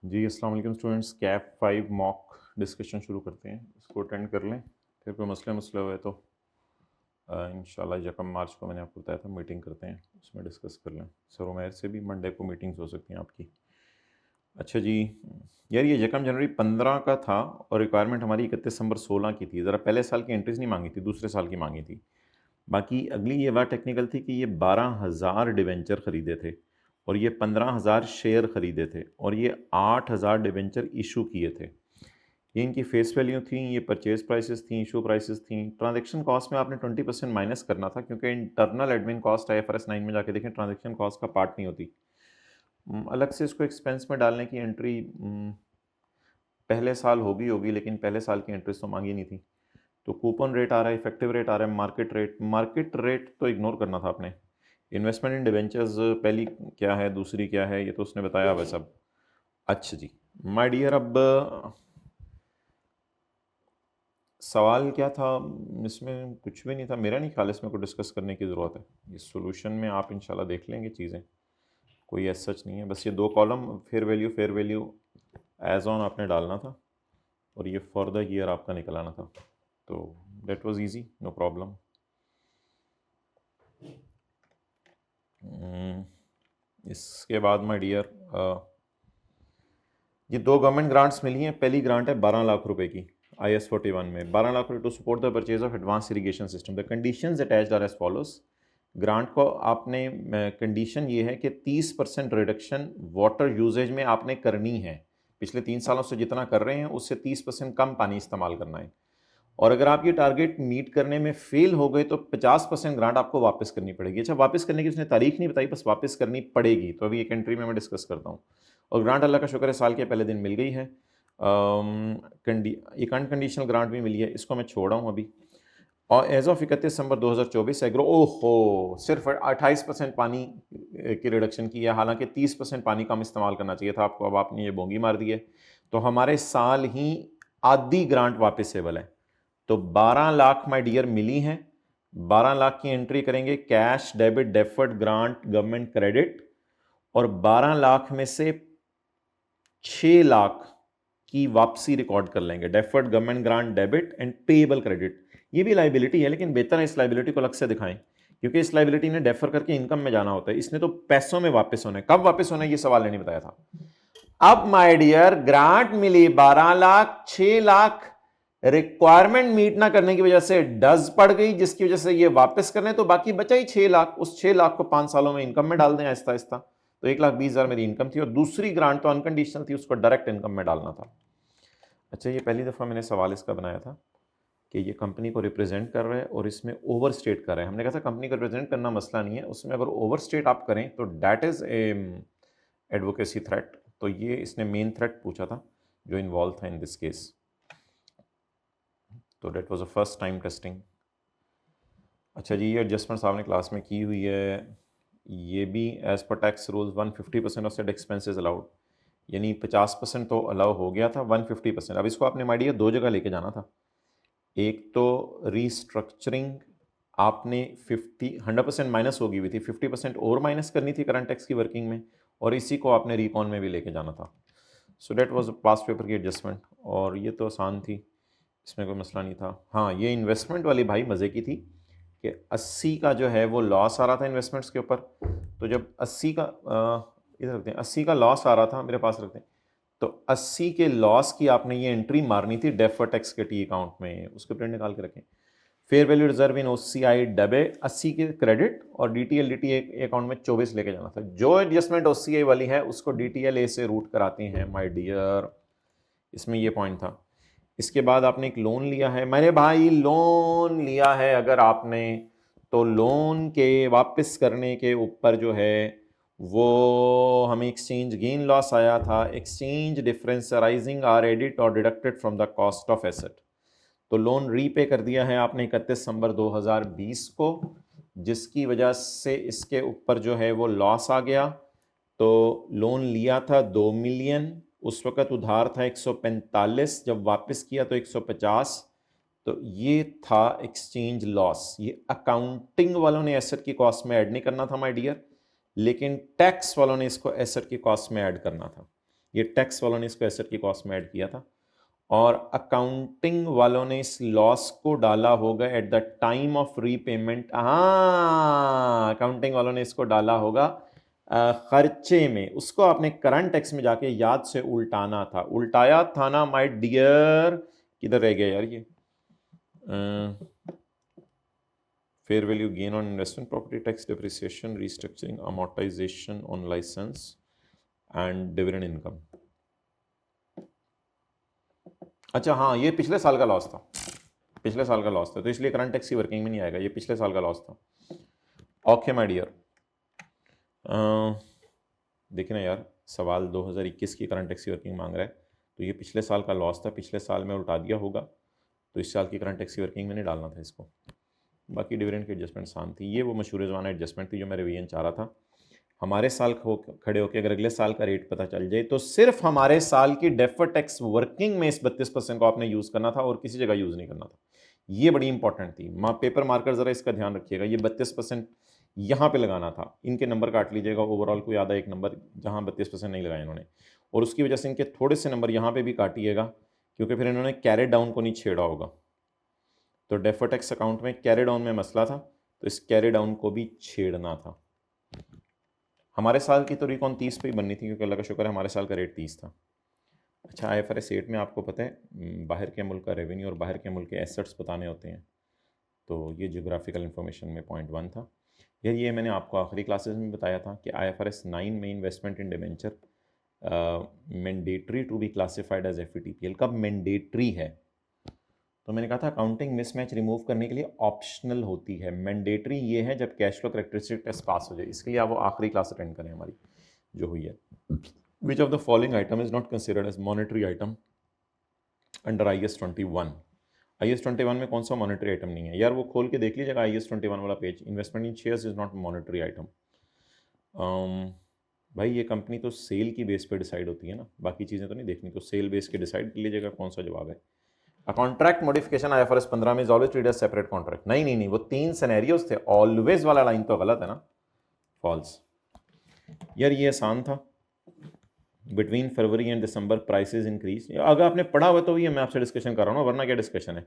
जी अस्सलाम वालेकुम students, cap 5 mock discussion शुरू करते हैं। इसको अटेंड कर लें, फिर कोई मसले हुए तो इंशाल्लाह यकम मार्च को मैंने आपको बताया था मीटिंग करते हैं, उसमें डिस्कस कर लें। सर उमैर से भी मंडे को मीटिंग्स हो सकती हैं आपकी। अच्छा जी यार, ये यकम जनवरी 15 का था और रिक्वायरमेंट हमारी 31 दिसंबर 16 की थी। ज़रा पहले साल की एंट्रीज नहीं मांगी थी, दूसरे साल की मांगी थी। बाकी अगली ये बात टेक्निकल थी कि ये 12,000 डिवेंचर ख़रीदे थे और ये 15,000 शेयर ख़रीदे थे और ये 8,000 डिवेंचर इशू किए थे। ये इनकी फेस वैल्यू थी, ये परचेज प्राइसेस थी, इशू प्राइसेस थी। ट्रांजैक्शन कॉस्ट में आपने 20% माइनस करना था, क्योंकि इंटरनल एडमिन कॉस्ट IFRS 9 में जाके देखें ट्रांजैक्शन कॉस्ट का पार्ट नहीं होती। अलग से इसको एक्सपेंस में डालने की एंट्री पहले साल होगी, लेकिन पहले साल की एंट्रीज तो मांगी नहीं थी। तो कूपन रेट आ रहा है, इफेक्टिव रेट आ रहा है, मार्केट रेट तो इग्नोर करना था आपने। इन्वेस्टमेंट इन डिवेंचर्स पहली क्या है, दूसरी क्या है, ये तो उसने बताया हुआ सब। अच्छा जी माय डियर, अब सवाल क्या था? इसमें कुछ भी नहीं था, मेरा नहीं ख्याल इसमें कोई डिस्कस करने की ज़रूरत है। ये सॉल्यूशन में आप इंशाल्लाह देख लेंगे चीज़ें, कोई एज सच नहीं है। बस ये दो column fair value as on आपने डालना था और ये फॉर द ईयर आपका निकलाना था। तो that was easy, no problem. इसके बाद माय डियर, ये दो गवर्नमेंट ग्रांट्स मिली हैं। पहली ग्रांट है 12 लाख रुपए की IS 41 में, 12 लाख रुपए to support the purchase of advance irrigation system. The conditions attached are as follows. Grant को आपने कंडीशन ये है कि 30% रिडक्शन वाटर यूजेज में आपने करनी है। पिछले 3 सालों से जितना कर रहे हैं उससे 30% कम पानी इस्तेमाल करना है। और अगर आप ये टारगेट मीट करने में फेल हो गए तो 50% ग्रांट आपको वापस करनी पड़ेगी। अच्छा, वापस करने की उसने तारीख नहीं बताई, बस वापस करनी पड़ेगी। तो अभी एक एंट्री में मैं डिस्कस करता हूँ। और ग्रांट अल्लाह का शुक्र है साल के पहले दिन मिल गई है। एक अनकंडीशनल ग्रांट भी मिली है, इसको मैं छोड़ रहा हूँ अभी। और एज ऑफ 31 दिसंबर 2024 एग्रो ओहो सिर्फ 28% पानी की रिडक्शन की है, हालांकि 30% पानी कम इस्तेमाल करना चाहिए था आपको। अब आपने ये बोंगी मार दी है, तो हमारे साल ही आधी ग्रांट वापसेबल है। तो 12 लाख माय डियर मिली हैं। 12 लाख की एंट्री करेंगे, cash debit deferred grant government credit, और 12 लाख में से 6 लाख की वापसी रिकॉर्ड कर लेंगे। Deferred government grant debit and payable credit, ये भी लाइबिलिटी है, लेकिन बेहतर है इस लाइबिलिटी को अलग से दिखाएं, क्योंकि इस लाइबिलिटी ने डेफर करके इनकम में जाना होता है। इसने तो पैसों में वापस होना है। कब वापस होना है ये सवाल ने नहीं बताया था। अब माय डियर, ग्रांट मिली 12 लाख, 6 लाख रिक्वायरमेंट मीट ना करने की वजह से डज पड़ गई, जिसकी वजह से ये वापस करने, तो बाकी बचा ही 6 लाख। उस 6 लाख को 5 सालों में इनकम में डाल दें आहिस्ता आहिस्ता। तो 1,20,000 मेरी इनकम थी और दूसरी ग्रांट तो अनकंडीशनल थी, उसको डायरेक्ट इनकम में डालना था। अच्छा, ये पहली दफ़ा मैंने सवाल इसका बनाया था कि ये कंपनी को रिप्रेजेंट कर रहा है और इसमें ओवर स्टेट कर रहा है। हमने कहा था कंपनी को रिप्रेजेंट करना मसला नहीं है, उसमें अगर ओवर स्टेट आप करें तो that is a advocacy threat. तो ये इसने मेन थ्रेट पूछा था जो इन्वॉल्व था इन दिस केस। तो that was a first time testing. अच्छा जी, ये एडजस्टमेंट साहब ने क्लास में की हुई है। ये भी एज पर tax rules 150% offset expenses allowed, यानी 50% तो अलाउ हो गया था, 150%। अब इसको आपने माइडिया दो जगह लेके जाना था। एक तो रीस्ट्रक्चरिंग आपने 100% माइनस होगी हुई थी, 50% और माइनस करनी थी करंट टैक्स की वर्किंग में, और इसी को आपने रिकॉन में भी लेके जाना था। सो डेट वाज पास्ट पेपर की एडजस्टमेंट, और ये तो आसान थी, इसमें कोई मसला नहीं था। हाँ, ये इन्वेस्टमेंट वाली भाई मज़े की थी कि 80 का जो है वो लॉस आ रहा था इन्वेस्टमेंट्स के ऊपर। तो जब 80 का इधर रखते हैं, 80 का लॉस आ रहा था, मेरे पास रखते हैं, तो 80 के लॉस की आपने ये एंट्री मारनी थी डेफर टैक्स के टी अकाउंट में, उसके प्रिंट निकाल के रखें। Fair value reserve in OCI डबे 80 के क्रेडिट और DTL DTA अकाउंट में 24 लेके जाना था। जो एडजस्टमेंट OCI वाली है उसको DTL A से रूट कराते हैं माय डियर, इसमें ये पॉइंट था। इसके बाद आपने एक लोन लिया है मेरे भाई, लोन लिया है अगर आपने, तो लोन के वापस करने के ऊपर जो है वो हमें एक्सचेंज गेन लॉस आया था। Exchange difference arising are added और deducted from the cost of asset. तो लोन रीपे कर दिया है आपने 31 दिसंबर 2020 को, जिसकी वजह से इसके ऊपर जो है वो लॉस आ गया। तो लोन लिया था 2 मिलियन, उस वक़्त उधार था 145, जब वापस किया तो 150। तो ये था एक्सचेंज लॉस। ये अकाउंटिंग वालों ने एसेट की कॉस्ट में ऐड नहीं करना था माय डियर, लेकिन टैक्स वालों ने इसको एसेट की कॉस्ट में ऐड करना था। ये टैक्स वालों ने इसको एसेट की कॉस्ट में ऐड किया था, और अकाउंटिंग वालों ने इस लॉस को डाला होगा at the time of repayment. हाँ, अकाउंटिंग वालों ने इसको डाला होगा खर्चे में, उसको आपने करंट टैक्स में जाके याद से उल्टाना था। उल्टाया था ना माय डियर? किधर रह गया यार ये? Fair value gain on investment property, tax, depreciation, restructuring, amortisation on licence and dividend income. अच्छा हाँ, ये पिछले साल का लॉस था, पिछले साल का लॉस था, तो इसलिए करंट टैक्स की वर्किंग में नहीं आएगा, ये पिछले साल का लॉस था। ओके माय डियर, देखिए ना यार, सवाल 2021 की करंट टैक्स की वर्किंग मांग रहा है, तो ये पिछले साल का लॉस था, पिछले साल में उल्टा दिया होगा, तो इस साल की करंट टैक्स की वर्किंग में नहीं डालना था इसको। बाकी डिविडेंड की एडजस्टमेंट आसान थी, ये वो मशहूर ज़माना एडजस्टमेंट थी जो मैं रिवीजन चाह रहा था। हमारे साल खड़े होकर अगर अगले साल का रेट पता चल जाए तो सिर्फ हमारे साल की डेफर्ड टैक्स वर्किंग में इस 32% को आपने यूज़ करना था और किसी जगह यूज़ नहीं करना था। ये बड़ी इंपॉर्टेंट थी, पेपर मार्कर ज़रा इसका ध्यान रखिएगा, ये 32% यहाँ पे लगाना था, इनके नंबर काट लीजिएगा, ओवरऑल को याद है एक नंबर जहाँ 32% नहीं लगाए इन्होंने, और उसकी वजह से इनके थोड़े से नंबर यहाँ पे भी काटिएगा, क्योंकि फिर इन्होंने कैरी डाउन को नहीं छेड़ा होगा। तो डेफर्ड टैक्स अकाउंट में कैरी डाउन में मसला था, तो इस कैरी डाउन को भी छेड़ना था। हमारे साल की तो रिकॉन 30 पे ही बननी थी, क्योंकि अल्लाह का शुक्र है हमारे साल का रेट 30 था। अच्छा, IFRS 8 में आपको पता है बाहर के मुल्क का रेवेन्यू और बाहर के मुल्क के एसेट्स बताने होते हैं, तो ये जियोग्राफिकल इन्फॉर्मेशन में पॉइंट 1 था यार। ये मैंने आपको आखिरी क्लासेस में बताया था कि IFRS 9 में investment in debenture mandatory to be classified as FVTPL कब मैंडेटरी है, तो मैंने कहा था अकाउंटिंग मिसमैच रिमूव करने के लिए ऑप्शनल होती है, मैंडेटरी ये है जब cash flow characteristic test pass हो जाए। इसके लिए आप वो आखिरी क्लास अटेंड करें हमारी जो हुई है। Which of the following item is not considered as monetary item under IAS 21? IAS 21 में कौन सा मॉनेटरी आइटम नहीं है यार? वो खोल के देख लीजिएगा IAS 21 वाला page. Investment in shares is not monetary item. भाई ये कंपनी तो सेल की बेस पे डिसाइड होती है ना, बाकी चीज़ें तो नहीं देखनी, तो सेल बेस के डिसाइड कर लीजिएगा कौन सा जवाब है। A contract modification IFRS 15 में is always treated as separate contract। नहीं, वो 3 सिनेरियोस थे, ऑलवेज वाला लाइन तो गलत है ना, फॉल्स। यार ये आसान था, between February and December prices increase. अगर आपने पढ़ा हुआ तो ये मैं आपसे डिस्कशन कर रहा हूँ ना, वरना क्या डिस्कशन है।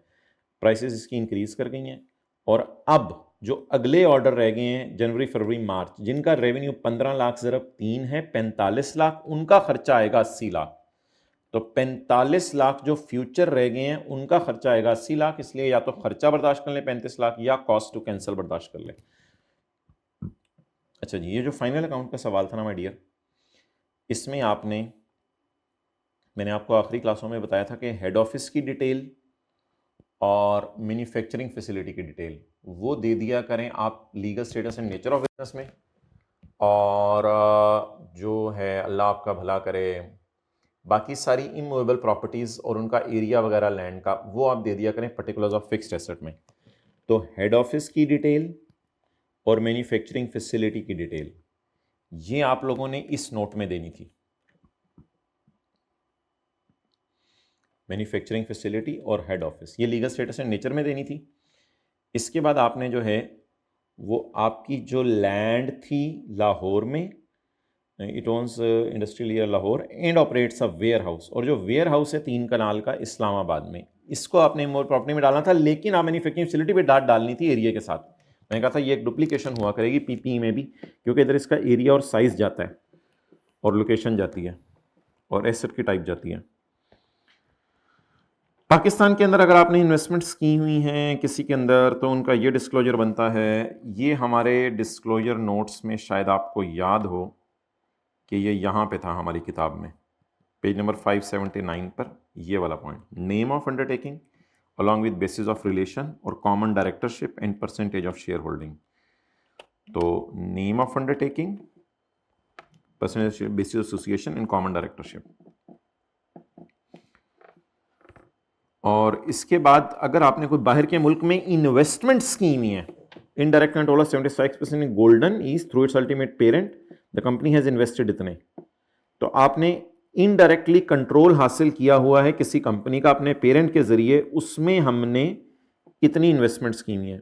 प्राइसेस इसकी इंक्रीज कर गई हैं, और अब जो अगले ऑर्डर रह गए हैं जनवरी फरवरी मार्च, जिनका रेवेन्यू 15 लाख ज़रब 3 है 45 लाख, उनका खर्चा आएगा 80 लाख। तो 45 लाख जो फ्यूचर रह गए हैं उनका खर्चा आएगा 80 लाख, इसलिए या तो खर्चा बर्दाश्त कर ले 35 लाख या कॉस्ट टू कैंसिल बर्दाश्त कर ले। अच्छा जी, ये जो फाइनल अकाउंट का सवाल था ना माय डियर, इसमें मैंने आपको आखिरी क्लासों में बताया था कि हेड ऑफिस की डिटेल और मैन्युफैक्चरिंग फैसिलिटी की डिटेल वो दे दिया करें आप legal status and nature of business में, और जो है अल्लाह आपका भला करे बाकी सारी इमूवेबल प्रॉपर्टीज़ और उनका एरिया वगैरह लैंड का वो आप दे दिया करें पर्टिकुलर्स ऑफ फिक्स्ड एसेट में। तो हेड ऑफिस की डिटेल और मैन्युफैक्चरिंग फैसिलिटी की डिटेल ये आप लोगों ने इस नोट में देनी थी। मैन्युफैक्चरिंग फैसिलिटी और हेड ऑफिस ये लीगल स्टेटस एंड नेचर में देनी थी। इसके बाद आपने जो है वो आपकी जो लैंड थी लाहौर में, it owns industrial area Lahore and operates a warehouse, और जो वेयर हाउस है 3 कनाल का इस्लामाबाद में, इसको आपने मोर प्रॉपर्टी में डालना था, लेकिन आप मैन्युफैक्चरिंग फैसिलिटी पे डालनी थी एरिया के साथ। मैंने कहा था ये एक डुप्लीकेशन हुआ करेगी PPE में भी, क्योंकि इधर इसका एरिया और साइज जाता है और लोकेशन जाती है और एसेट की टाइप जाती है। पाकिस्तान के अंदर अगर आपने इन्वेस्टमेंट्स की हुई हैं किसी के अंदर, तो उनका ये डिस्क्लोजर बनता है। ये हमारे डिस्क्लोजर नोट्स में शायद आपको याद हो कि ये यहाँ पे था हमारी किताब में, पेज नंबर 579 पर, ये वाला point, name of undertaking along with basis of relation और common directorship and percentage of shareholding. तो name of undertaking, percentage basis association and common directorship. और इसके बाद अगर आपने कोई बाहर के मुल्क में इन्वेस्टमेंट स्कीम हुई है, indirect control 75% in golden east through it's ultimate parent, the company has invested इतने, तो आपने इनडायरेक्टली कंट्रोल हासिल किया हुआ है किसी कंपनी का अपने पेरेंट के जरिए, उसमें हमने इतनी इन्वेस्टमेंट स्कीम है।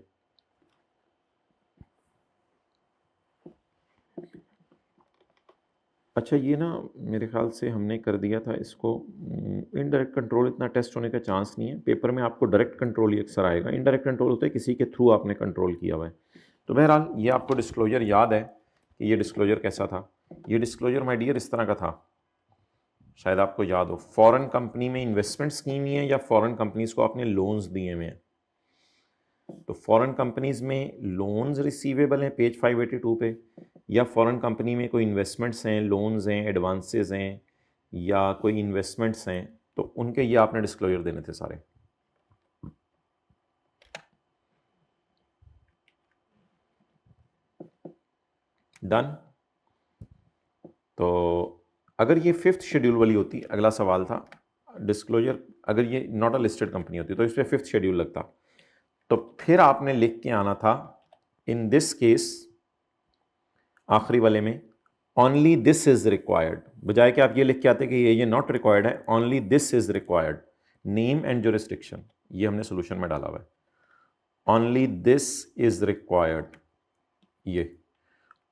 अच्छा ये ना मेरे ख्याल से हमने कर दिया था इसको, इनडायरेक्ट कंट्रोल इतना टेस्ट होने का चांस नहीं है, पेपर में आपको डायरेक्ट कंट्रोल ही अक्सर आएगा, इनडायरेक्ट कंट्रोल होता है किसी के थ्रू आपने कंट्रोल किया हुआ है। तो बहरहाल ये आपको डिस्क्लोजर याद है कि ये डिस्क्लोजर कैसा था। ये डिस्क्लोजर माय डियर इस तरह का था, शायद आपको याद हो। फॉरेन कंपनी में इन्वेस्टमेंट स्कीम ही है या फॉरेन कंपनीज को आपने लोन्स दिए हुए हैं। तो फॉरेन कंपनीज में लोन्स रिसीवेबल हैं पेज 582 पे, या फॉरेन कंपनी में कोई इन्वेस्टमेंट्स हैं, लोन्स हैं, एडवांसेस हैं या कोई इन्वेस्टमेंट्स हैं, तो उनके ये आपने डिस्क्लोजर देने थे सारे। डन। तो अगर ये 5th शेड्यूल वाली होती, अगला सवाल था डिस्क्लोजर, अगर ये नॉट अ लिस्टेड कंपनी होती तो इस पर 5th शेड्यूल लगता, तो फिर आपने लिख के आना था इन दिस केस आखिरी वाले में ओनली दिस इज रिक्वायर्ड, बजाय कि आप ये लिख के आते कि ये नॉट रिक्वायर्ड है, only this is required, name and jurisdiction, ये हमने सोल्यूशन में डाला हुआ है, ओनली दिस इज रिक्वायर्ड ये।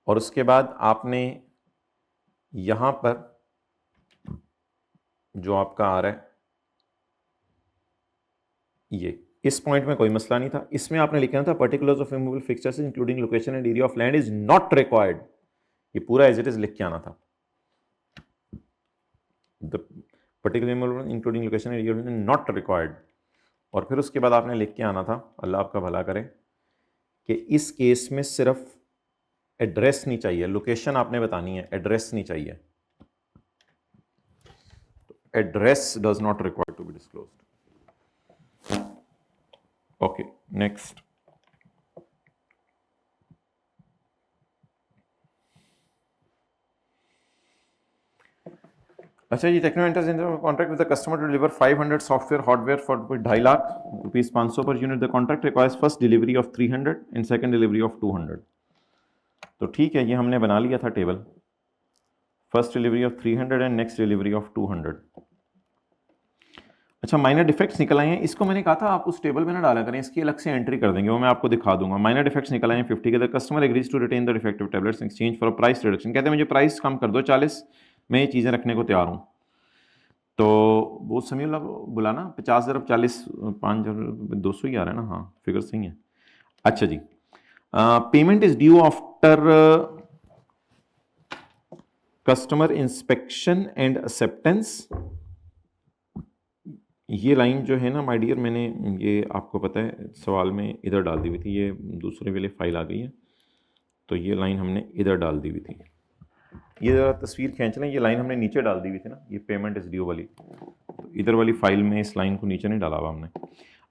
और उसके बाद आपने यहां पर जो आपका आ रहा है ये, इस पॉइंट में कोई मसला नहीं था, इसमें आपने लिखना था particulars of immovable fixtures including location and area of land is not required, ये पूरा एज इट इज लिख के आना था। The particular immovable including location and area of land not required. और फिर उसके बाद आपने लिख के आना था, अल्लाह आपका भला करे, कि इस केस में सिर्फ एड्रेस नहीं चाहिए, लोकेशन आपने बतानी है, एड्रेस नहीं चाहिए, address does not require to be disclosed. Okay next. अच्छा जी, Techno enters in contract with the customer to deliver 500 software hardware for 2.5 lakh rupees 500 per unit. The contract requires first delivery of 300 and second delivery of 200। तो ठीक है, ये हमने बना लिया था table, first delivery of 300 and next delivery of 200। अच्छा, minor defects निकल आए हैं, इसको मैंने कहा था आप उस टेबल में ना डाला करें, इसकी अलग से एंट्री कर देंगे, वो मैं आपको दिखा दूंगा। माइनर डिफेक्ट्स निकल आए हैं 50 के। The customer agrees to retain the defective tablets in exchange for price reduction, कहते हैं मुझे प्राइस कम कर दो 40, मैं ये चीज़ें रखने को तैयार हूँ। तो वो समीउल्लाह को बुलाना, 50 ज़रब 40 5 200 ही आ रहा है ना, हाँ फिगर सही है। अच्छा जी, payment is due after customer inspection and acceptance. ये लाइन जो है ना माय डियर, मैंने ये आपको पता है सवाल में इधर डाल दी हुई थी, ये दूसरे वाले फाइल आ गई है, तो ये लाइन हमने इधर डाल दी हुई थी। ये ज़रा तस्वीर खींच लें, ये लाइन हमने नीचे डाल दी हुई थी ना, ये पेमेंट इज ड्यू वाली, तो इधर वाली फाइल में इस लाइन को नीचे नहीं डाला हुआ हमने।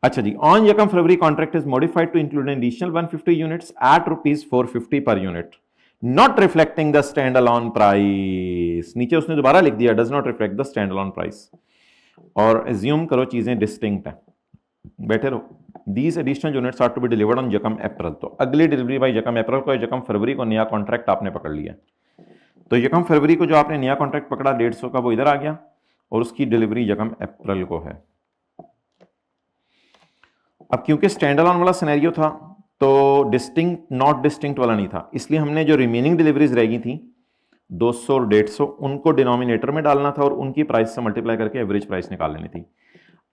अच्छा जी, ऑन यकम February contract is modified to include an additional 150 units at ₹450 per unit, not reflecting the stand alone price. नीचे उसने दोबारा लिख दिया does not reflect the stand alone price, और एज्यूम करो चीजें डिस्टिंक्ट हैं, बैठे रहो। These additional units are to be delivered on यकम अप्रैल, तो अगली डिलीवरी बाई यकम अप्रैल को, यकम फरवरी को नया कॉन्ट्रैक्ट आपने पकड़ लिया। तो यकम फरवरी को जो आपने नया कॉन्ट्रैक्ट पकड़ा 150 का, वो इधर आ गया, और उसकी डिलीवरी यकम अप्रैल को है। अब क्योंकि स्टैंड अलोन वाला सिनेरियो था, तो डिस्टिंक्ट नॉट डिस्टिंक्ट वाला नहीं था, इसलिए हमने जो रिमेनिंग डिलीवरीज रह गई थी 200 और 150, उनको डिनोमिनेटर में डालना था और उनकी प्राइस से मल्टीप्लाई करके एवरेज प्राइस निकाल लेनी थी।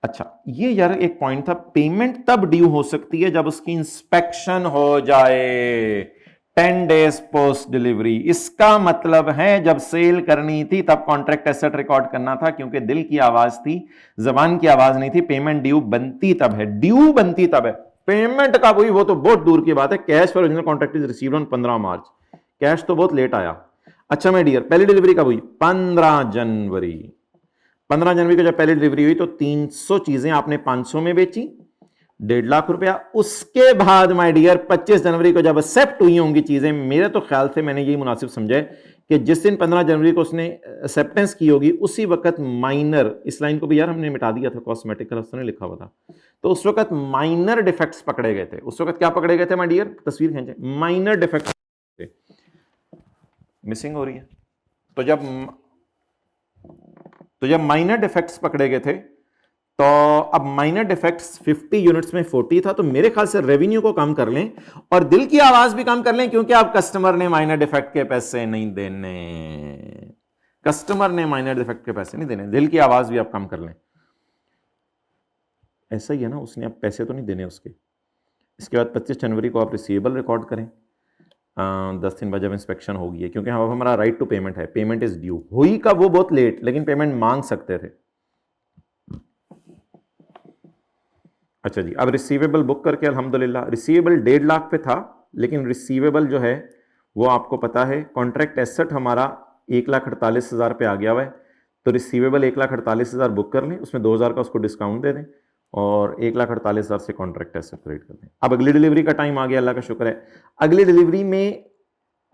अच्छा, ये यार एक पॉइंट था, पेमेंट तब ड्यू हो सकती है जब उसकी इंस्पेक्शन हो जाए 10 डेज पोस्ट डिलीवरी। इसका मतलब है जब सेल करनी थी तब कॉन्ट्रैक्ट एसेट रिकॉर्ड करना था, क्योंकि दिल की आवाज थी, जबान की आवाज नहीं थी। पेमेंट ड्यू बनती तब है, ड्यू बनती तब है, पेमेंट का वो तो बहुत दूर की बात है। Cash for original contract is received on 15 March, cash तो बहुत लेट आया। अच्छा माय डियर, पहली डिलीवरी कब हुई? 15 जनवरी। 15 जनवरी को जब पहली डिलीवरी हुई तो 300 चीजें आपने 500 में बेची, 1.5 लाख रुपया। उसके बाद माय डियर 25 जनवरी को जब एक्सेप्ट हुई होंगी चीजें, मेरे तो ख्याल से मैंने यही मुनासिब समझा है कि जिस दिन 15 जनवरी को उसने एक्सेप्टेंस की होगी उसी वक्त माइनर, इस लाइन को भी यार हमने मिटा दिया था, कॉस्मेटिक का उसने लिखा हुआ था, तो उस वक्त माइनर डिफेक्ट्स पकड़े गए थे। उस वक्त क्या पकड़े गए थे माय डियर? तस्वीर खींचे, माइनर डिफेक्ट्स मिसिंग हो रही है। तो जब माइनर डिफेक्ट्स पकड़े गए थे, तो अब माइनर डिफेक्ट्स 50 यूनिट्स में 40 था, तो मेरे ख्याल से रेवेन्यू को कम कर लें और दिल की आवाज भी कम कर लें, क्योंकि अब कस्टमर ने माइनर डिफेक्ट के पैसे नहीं देने। कस्टमर ने माइनर डिफेक्ट के पैसे नहीं देने, दिल की आवाज़ भी आप कम कर लें। ऐसा ही है ना, उसने आप पैसे तो नहीं देने उसके। इसके बाद 25 जनवरी को आप रिसीवेबल रिकॉर्ड करें, 10 दिन बाद जब इंस्पेक्शन होगी है, क्योंकि अब हमारा राइट टू पेमेंट है, पेमेंट इज ड्यू। हुई का वो बहुत लेट, लेकिन पेमेंट मांग सकते थे। अच्छा जी, अब रिसीवेबल बुक करके अल्हम्दुलिल्लाह, रिसीवेबल 1.5 लाख पे था, लेकिन रिसीवेबल जो है वो आपको पता है कॉन्ट्रैक्ट एसेट हमारा 1,48,000 पे आ गया हुआ है, तो रिसीवेबल 1,48,000 बुक कर लें, उसमें 2,000 का उसको डिस्काउंट दे दें और 1,48,000 से कॉन्ट्रैक्ट एसेट क्रेडिट कर दें। अब अगली डिलीवरी का टाइम आ गया, अल्लाह का शुक्र है। अगली डिलीवरी में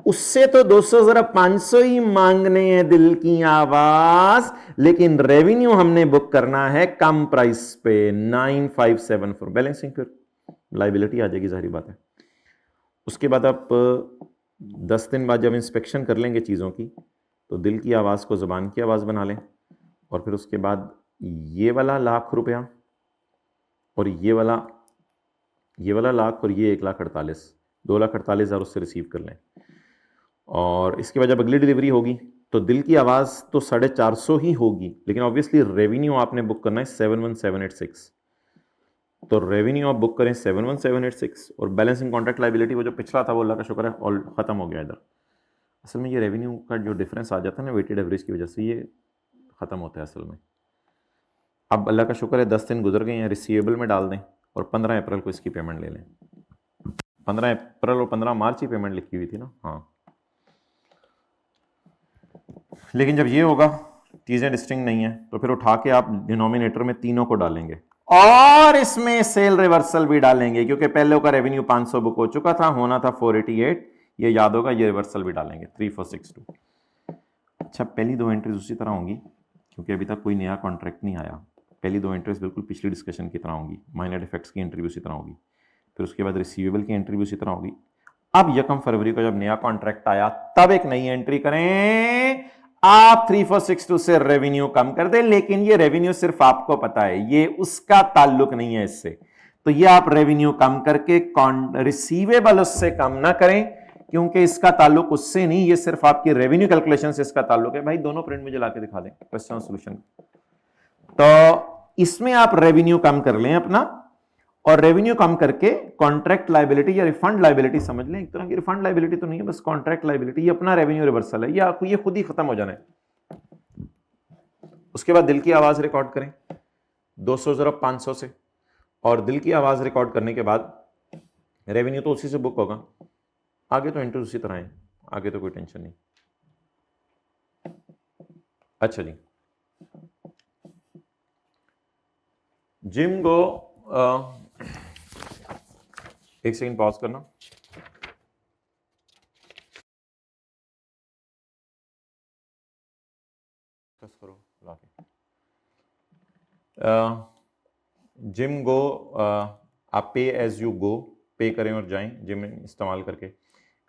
उससे तो 200 जरा 500 ही मांगने हैं, दिल की आवाज, लेकिन रेवेन्यू हमने बुक करना है कम प्राइस पे 9,574। बैलेंसिंग फिर लाइबिलिटी आ जाएगी, जाहिर बात है। उसके बाद आप 10 दिन बाद जब इंस्पेक्शन कर लेंगे चीज़ों की, तो दिल की आवाज़ को ज़बान की आवाज़ बना लें, और फिर उसके बाद ये वाला ₹1,00,000 और ये वाला लाख और ये 1,48,000, 2,48,000 उससे रिसीव कर लें। और इसके बाद जब अगली डिलीवरी होगी तो दिल की आवाज़ तो 450 ही होगी, लेकिन ऑब्वियसली रेवेन्यू आपने बुक करना है 71786। तो रेवेन्यू आप बुक करें 71786, और बैलेंसिंग कॉन्ट्रैक्ट लाइबिलिटी वो जो पिछला था वो अल्लाह का शुक्र है और ख़त्म हो गया इधर। असल में ये रेवेन्यू का जो डिफरेंस आ जाता है ना वेटेड एवरेज की वजह से, ये ख़त्म होता है असल में। अब अल्लाह का शुक्र है 10 दिन गुजर गए हैं, रिसीवेबल में डाल दें और 15 अप्रैल को इसकी पेमेंट ले लें। 15 अप्रैल और 15 मार्च ही पेमेंट लिखी हुई थी ना, हाँ। लेकिन जब ये होगा चीज़ें डिस्टिंक्ट नहीं है, तो फिर उठा के आप डिनोमिनेटर में तीनों को डालेंगे और इसमें सेल रिवर्सल भी डालेंगे, क्योंकि पहले का रेवेन्यू 500 बुक हो चुका था, होना था 488, ये याद होगा, ये रिवर्सल भी डालेंगे 3462। अच्छा, पहली 2 एंट्रीज उसी तरह होंगी क्योंकि अभी तक कोई नया कॉन्ट्रैक्ट नहीं आया। पहली 2 एंट्रीज बिल्कुल पिछली डिस्कशन की तरह होंगी, माइनर डिफेक्ट्स की एंट्री भी उसी तरह होगी, फिर उसके बाद रिसीवेबल की एंट्री भी उसी तरह होगी। अब 1 फरवरी को जब नया कॉन्ट्रैक्ट आया तब एक नई एंट्री करें, आप 3462 से रेवेन्यू कम कर दें, लेकिन ये रेवेन्यू सिर्फ आपको पता है, ये उसका ताल्लुक नहीं है इससे। तो ये आप रेवेन्यू कम करके रिसीवेबल उससे कम ना करें, क्योंकि इसका ताल्लुक उससे नहीं, ये सिर्फ आपकी रेवेन्यू कैलकुलेशन से इसका ताल्लुक है। भाई दोनों प्रिंट मुझे लाके दिखा दें, क्वेश्चन सोल्यूशन। तो इसमें आप रेवेन्यू कम कर लें अपना, और रेवेन्यू कम करके कॉन्ट्रैक्ट लाइबिलिटी या रिफंड लाइबिलिटी समझ लें, एक तरह की रिफंड लाइबिलिटी तो नहीं है, बस कॉन्ट्रैक्ट लाइबिलिटी, ये अपना रेवेन्यू रिवर्सल है, ये खुद ही खत्म हो जाना है। उसके बाद दिल की आवाज रिकॉर्ड करें 200 जरा 500 से, और दिल की आवाज रिकॉर्ड करने के बाद रेवेन्यू तो उसी से बुक होगा, आगे तो एंट्री उसी तरह है, आगे तो कोई टेंशन नहीं। अच्छा जी, जिम गो, एक सेकंड पॉज करना। करो लाके जिम गो, आप पे एज यू गो पे करें और जाएं जिम इस्तेमाल करके।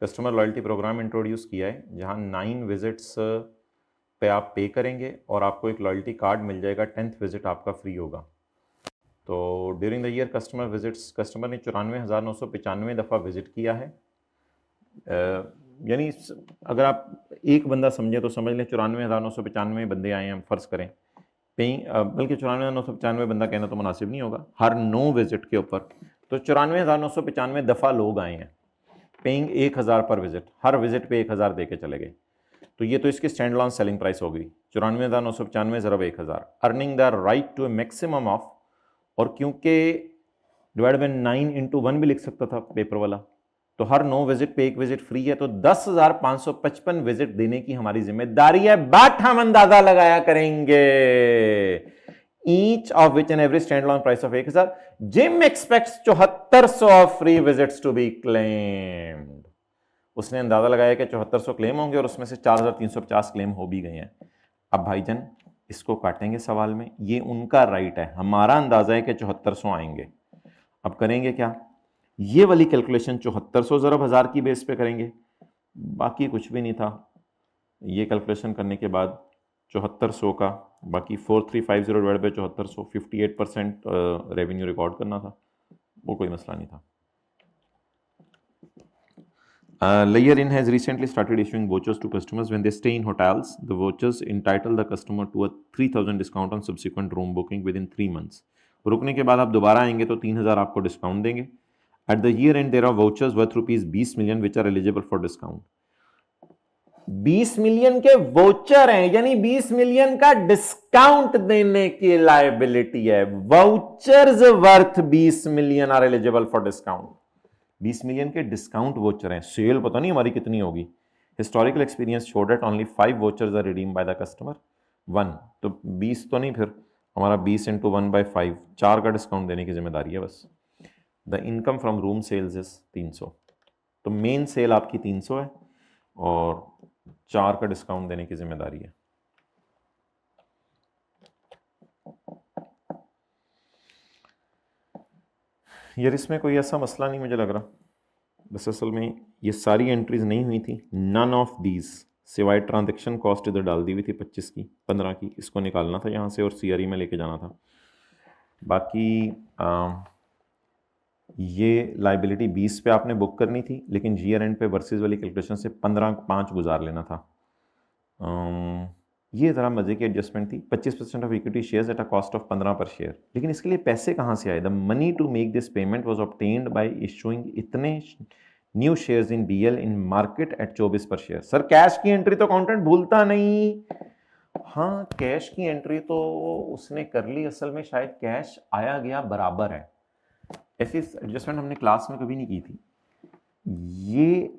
कस्टमर लॉयल्टी प्रोग्राम इंट्रोड्यूस किया है, जहां 9 विजिट्स पे आप पे करेंगे और आपको एक लॉयल्टी कार्ड मिल जाएगा, 10th विजिट आपका फ्री होगा। तो during the year customer visits, customer ने 94,995 दफ़ा विजिट किया है। यानी अगर आप एक बंदा समझे तो समझ लें 94,995 बंदे आए हैं, हम फर्ज करें पेइंग, बल्कि 94,995 बंदा कहना तो मुनासिब नहीं होगा, हर 9 विजिट के ऊपर, तो 94,995 दफ़ा लोग आए हैं, पेइंग 1,000 पर विजिट, हर विजिट पे 1,000 दे के चले गए। तो ये तो इसकी स्टैंड लॉन सेलिंग प्राइस होगी 94,995 ज़रब 1,000, earning the right to a maximum of, और क्योंकि डिवाइड बाय 9 इंटू 1 भी लिख सकता था पेपर वाला, तो हर 9 विजिट पे 1 विजिट फ्री है, तो 10,555 विजिट देने की हमारी जिम्मेदारी है, बट हम अंदाजा लगाया करेंगे each of which an average standalone price of 1,000, Jim expects 7400 of free visits to be claimed. उसने अंदाजा लगाया कि 7400 क्लेम होंगे और उसमें से 4,350 क्लेम हो भी गए हैं। अब भाईजान इसको काटेंगे सवाल में, ये उनका राइट है, हमारा अंदाजा है कि 7400 आएंगे। अब करेंगे क्या, ये वाली कैलकुलेशन 7400 ज़रब 1000 की बेस पे करेंगे, बाकी कुछ भी नहीं था। ये कैलकुलेशन करने के बाद 7400 का बाकी 4350 डिवाइड बाय 7400, 58% रेवेन्यू रिकॉर्ड करना था, वो कोई मसला नहीं था। Layer in has recently started issuing vouchers to customers when they stay in hotels. The vouchers entitle the customer to a 3,000 discount on subsequent room booking within 3 months. रुकने के बाद आप दोबारा आएंगे तो 3,000 आपको डिस्काउंट देंगे. At the year end, there are vouchers worth rupees 20 million which are eligible for discount. 20 million के वोचर हैं, यानी 20 मिलियन का डिस्काउंट देने की लायबिलिटी है. Vouchers worth 20 million are eligible for discount. 20 million के डिस्काउंट वोचर हैं. सेल पता नहीं हमारी कितनी होगी. Historical experience show that only 5 vouchers are redeem by the customer. 1 तो 20 तो नहीं, फिर हमारा 20 इंटू 1/5 4 का डिस्काउंट देने की जिम्मेदारी है बस. The income from room sales is 300. तो मेन सेल आपकी 300 है और 4 का डिस्काउंट देने की जिम्मेदारी है. यार इसमें कोई ऐसा मसला नहीं मुझे लग रहा. बस असल में ये सारी एंट्रीज नहीं हुई थी. नन ऑफ दीज सिवाय ट्रांजैक्शन कॉस्ट इधर डाल दी हुई थी 25 की 15 की. इसको निकालना था यहाँ से और सीआरई में लेके जाना था. बाकी ये लाइबिलिटी 20 पे आपने बुक करनी थी, लेकिन जीआर एंड पे वर्सेस वाली कैलकुलेशन से 15/5 गुजार लेना था. ये ज़रा मज़े की एडजस्टमेंट थी. 25% of equity shares at a cost of 15 पर शेयर. लेकिन इसके लिए पैसे कहाँ से आए? The money to make this payment was obtained by issuing इतने new shares in BL in market at 24 per share. Sir cash की एंट्री तो अकाउंटेंट भूलता नहीं. हाँ कैश की एंट्री तो उसने कर ली. असल में शायद कैश आया गया बराबर है. ऐसी एडजस्टमेंट हमने क्लास में कभी नहीं की थी. ये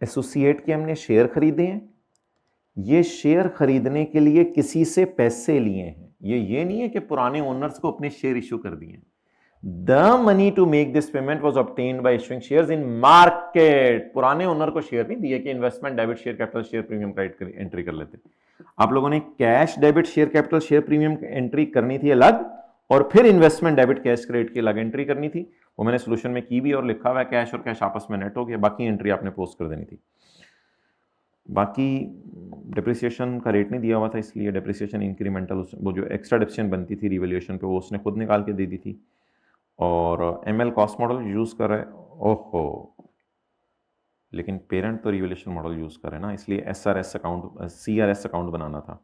एसोसिएट के हमने शेयर खरीदे हैं. ये शेयर खरीदने के लिए किसी से पैसे लिए हैं. ये नहीं है कि पुराने ओनर्स को अपने शेयर इश्यू कर दिए. The money to make this payment was obtained by issuing shares in market. पुराने ओनर को शेयर नहीं दिए कि investment debit share capital share premium credit entry कर लेते. आप लोगों ने cash debit share capital share premium entry करनी थी अलग, और फिर इन्वेस्टमेंट डेबिट कैश क्रेडिट की अलग एंट्री करनी थी. वो मैंने सोल्यूशन में की भी और लिखा हुआ है. कैश और कैश आपस में नेट हो गया. बाकी एंट्री आपने पोस्ट कर देनी थी. बाकी डिप्रिसिएशन का रेट नहीं दिया हुआ था, इसलिए डिप्रिसिएशन इंक्रीमेंटल वो जो एक्स्ट्रा डिप्रिसिएशन बनती थी रिवैल्यूएशन पे वो उसने खुद निकाल के दे दी थी. और एमएल कॉस्ट मॉडल यूज़ कर रहे. ओहो, लेकिन पेरेंट तो रिवैल्यूएशन मॉडल यूज़ कर रहे ना, इसलिए एसआरएस अकाउंट सीआरएस अकाउंट बनाना था.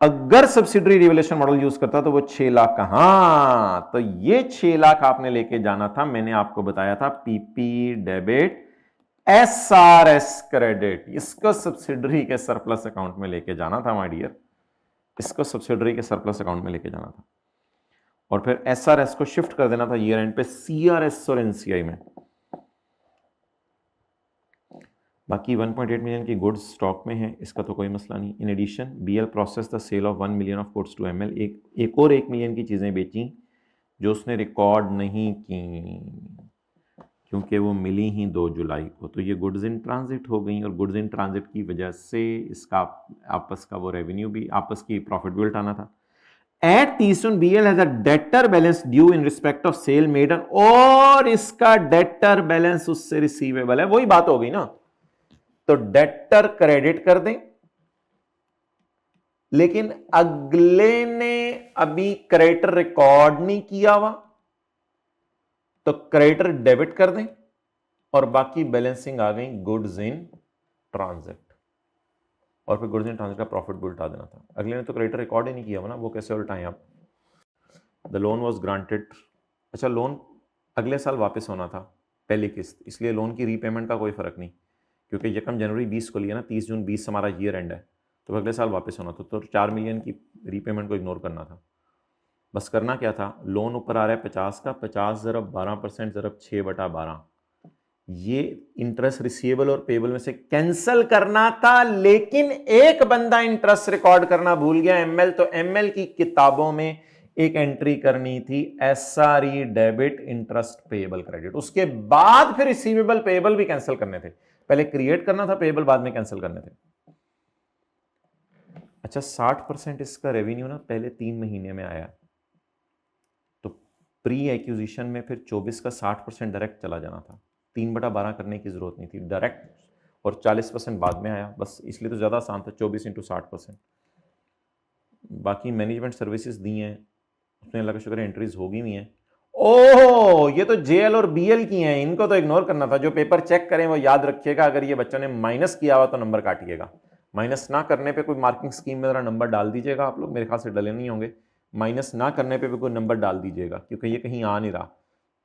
अगर सब्सिडरी रिवैल्यूएशन मॉडल यूज करता तो वो 6 लाख का. हाँ तो ये 6 लाख आपने लेके जाना था. मैंने आपको बताया था पीपी डेबिट एसआरएस क्रेडिट. इसको सब्सिडरी के सरप्लस अकाउंट में लेके जाना था माय डियर. इसको सब्सिडरी के सरप्लस अकाउंट में लेके जाना था और फिर एसआरएस को शिफ्ट कर देना था ईयर एंड पे सीआरएस और एनसीआई में. बाकी 1.8 मिलियन की गुड्स स्टॉक में है, इसका तो कोई मसला नहीं. In addition BL process the sale of 1 million of goods to ML. एक और 1 मिलियन की चीज़ें बेची जो उसने रिकॉर्ड नहीं की क्योंकि वो मिली ही 2 जुलाई को. तो ये गुड्स इन ट्रांजिट हो गई और गुड्स इन ट्रांजिट की वजह से इसका आपस का वो रेवेन्यू भी आपस की प्रॉफिट भी उल्टाना था. At 30 BL has a debtor balance due in respect of sale made, और इसका डेटर बैलेंस उससे रिसीवेबल है. वही बात हो गई ना. तो डेटर क्रेडिट कर दें, लेकिन अगले ने अभी क्रेडिटर रिकॉर्ड नहीं किया हुआ तो क्रेडिटर डेबिट कर दें और बाकी बैलेंसिंग आ गई गुड्स इन ट्रांजिट. और फिर गुड्स इन ट्रांजिट का प्रॉफिट भी उल्टा देना था. अगले ने तो क्रेडिटर रिकॉर्ड ही नहीं किया हुआ ना, वो कैसे उल्टाएं आप. The loan was granted. अच्छा, लोन अगले साल वापस होना था पहली किस्त, इसलिए लोन की रीपेमेंट का कोई फर्क नहीं, क्योंकि 1 जनवरी 20 को लिया ना, 30 जून 20 हमारा ईयर एंड है, तो अगले साल वापस होना था. तो 4 मिलियन की रीपेमेंट को इग्नोर करना था. बस करना क्या था, लोन ऊपर आ रहा है 50 का, 50 ज़रब 12% ज़रब 6/12, ये इंटरेस्ट रिसीवेबल और पेबल में से कैंसिल करना था. लेकिन एक बंदा इंटरेस्ट रिकॉर्ड करना भूल गया, एमएल. तो एमएल की किताबों में एक एंट्री करनी थी SRE debit interest payable credit. उसके बाद फिर रिसीवेबल पेबल भी कैंसिल करने थे. पहले क्रिएट करना था पेबल, बाद में कैंसिल करने थे. अच्छा, 60% इसका रेवेन्यू ना पहले 3 महीने में आया, तो प्री एक्विजिशन में फिर 24 का 60% डायरेक्ट चला जाना था. 3/12 करने की जरूरत नहीं थी डायरेक्ट, और 40% बाद में आया. बस इसलिए तो ज़्यादा आसान था, 24 × 60%. बाकी मैनेजमेंट सर्विसेज दी हैं, उसमें अल्लाह का शुक्र एंट्रीज होगी हुई हैं. ओह, ये तो जेएल और बीएल की हैं, इनको तो इग्नोर करना था। जो पेपर चेक करें वो याद रखिएगा, अगर ये बच्चों ने माइनस किया हुआ तो नंबर काटिएगा। माइनस ना करने पे कोई मार्किंग स्कीम में जरा नंबर डाल दीजिएगा आप लोग, मेरे ख्याल से डले नहीं होंगे। माइनस ना करने पे भी कोई नंबर डाल दीजिएगा, क्योंकि ये कहीं आ नहीं रहा,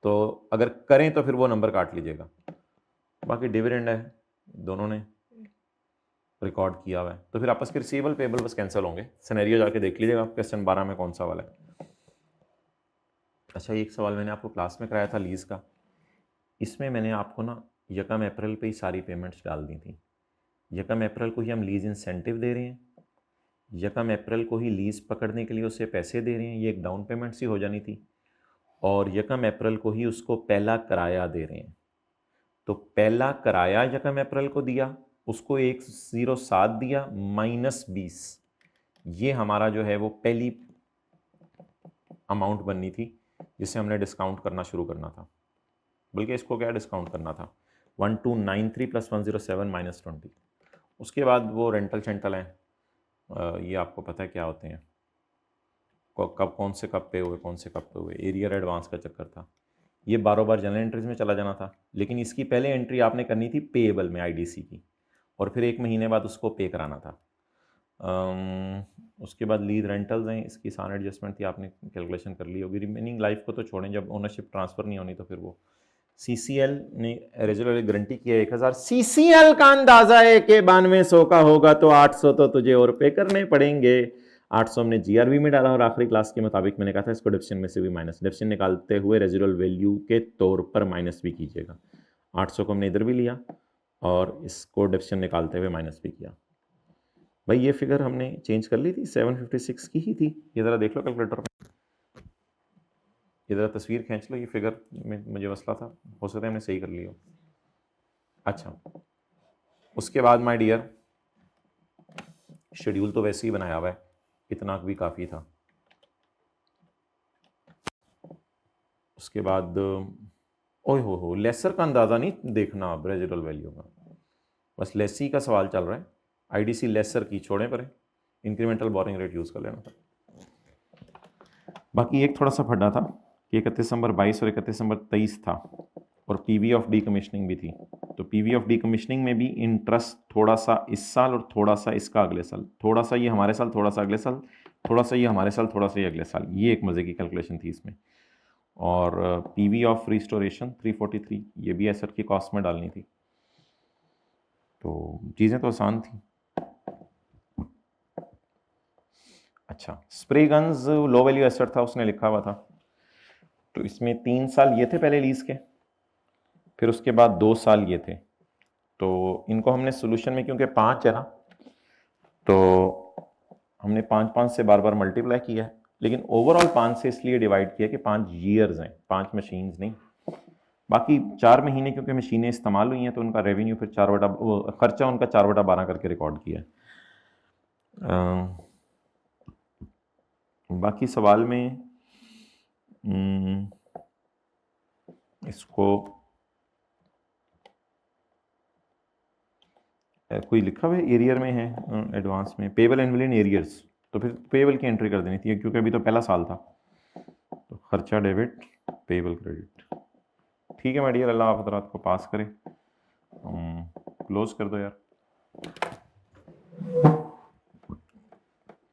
तो अगर करें तो फिर वो नंबर काट लीजिएगा। बाकी डिविडेंड है, दोनों ने रिकॉर्ड किया हुआ है, तो फिर आपस के रिसीवेबल पेबल बस कैंसिल होंगे। सिनेरियो जाके देख लीजिएगा क्वेश्चन 12 में कौन सा वाला है। अच्छा, एक सवाल मैंने आपको क्लास में कराया था लीज़ का, इसमें मैंने आपको ना 1 अप्रैल पे ही सारी पेमेंट्स डाल दी थी। 1 अप्रैल को ही हम लीज़ इंसेंटिव दे रहे हैं, 1 अप्रैल को ही लीज़ पकड़ने के लिए उसे पैसे दे रहे हैं, ये एक डाउन पेमेंट सी हो जानी थी, और 1 अप्रैल को ही उसको पहला किराया दे रहे हैं। तो पहला किराया 1 अप्रैल को दिया, उसको 107 दिया -20, ये हमारा जो है वो पहली अमाउंट बननी थी जिसे हमने डिस्काउंट करना शुरू करना था। बल्कि इसको क्या डिस्काउंट करना था, 1293 + 107 -20। उसके बाद वो रेंटल शेंटल हैं, ये आपको पता है क्या होते हैं, कब कौन से कब पे हुए, कौन से कब पे हुए, एरियर एडवांस का चक्कर था। ये बारों बार जनरल एंट्रीज में चला जाना था, लेकिन इसकी पहले एंट्री आपने करनी थी पेएबल में आईडीसी की, और फिर 1 महीने बाद उसको पे कराना था। उसके बाद लीज रेंटल्स हैं, इसकी सान एडजस्टमेंट थी, आपने कैलकुलेशन कर ली होगी। रिमेनिंग लाइफ को तो छोड़ें, जब ओनरशिप ट्रांसफ़र नहीं होनी तो फिर वो सीसीएल ने रेजुलर गारंटी किया 1000। सीसीएल का अंदाजा है कि 9200 का होगा, तो 800 तो तुझे और पे करने पड़ेंगे। 800 हमने जीआरवी में डाला, और आखिरी क्लास के मुताबिक मैंने कहा था इसको डिप्शन में से भी माइनस, डिप्शन निकालते हुए रेजुलर वैल्यू के तौर पर माइनस भी कीजिएगा। 800 को हमने इधर भी लिया और इसको डिप्शन निकालते हुए माइनस भी किया। भाई ये फिगर हमने चेंज कर ली थी, 756 की ही थी। ये ज़रा देख लो कैलकुलेटर में, ये ज़रा तस्वीर खींच लो, ये फिगर में मुझे मसला था, हो सकता है हमने सही कर लिया। अच्छा, उसके बाद माय डियर, शेड्यूल तो वैसे ही बनाया हुआ है, इतना भी काफ़ी था। उसके बाद ओए हो लेसर का अंदाज़ा नहीं देखना अब रेजिडुअल वैल्यू का, बस लेसी का सवाल चल रहा है। आईडीसी लेसर की छोड़ें पर, इंक्रीमेंटल बोरिंग रेट यूज़ कर लेना था। बाकी एक थोड़ा सा फटा था कि 31 दिसंबर 22 और 31 दिसंबर 23 था, और पीवी ऑफ डी कमीशनिंग भी थी। तो पीवी ऑफ डी कमीशनिंग में भी इंटरेस्ट थोड़ा सा इस साल और थोड़ा सा इसका अगले साल, थोड़ा सा ये हमारे साल, थोड़ा सा अगले साल, थोड़ा सा ये हमारे साल, थोड़ा सा ये अगले साल, ये एक मज़े की कैलकुलेशन थी इसमें। और पीवी ऑफ रिस्टोरेशन 343, ये भी एसेट की कॉस्ट में डालनी थी। तो चीज़ें तो आसान थी। अच्छा, spray guns low value asset था, उसने लिखा हुआ था, तो इसमें 3 साल ये थे पहले लीज के, फिर उसके बाद 2 साल ये थे। तो इनको हमने सोल्यूशन में, क्योंकि 5 है ना, तो हमने 5 से बार बार मल्टीप्लाई किया है, लेकिन ओवरऑल 5 से इसलिए डिवाइड किया कि 5 ईयर्स हैं, 5 मशीन्स नहीं। बाकी 4 महीने क्योंकि मशीनें इस्तेमाल हुई हैं, तो उनका रेवेन्यू फिर 4/, खर्चा उनका 4/12 करके रिकॉर्ड किया है। बाकी सवाल में इसको कोई लिखा हुआ है एरियर में है एडवांस में, पेबल एंड विलियन एरियर्स, तो फिर पेबल की एंट्री कर देनी थी, क्योंकि अभी तो पहला साल था। तो खर्चा डेबिट, पेबल क्रेडिट। ठीक है माय डियर, अल्लाह आप हज़रात को पास करे। क्लोज कर दो यार।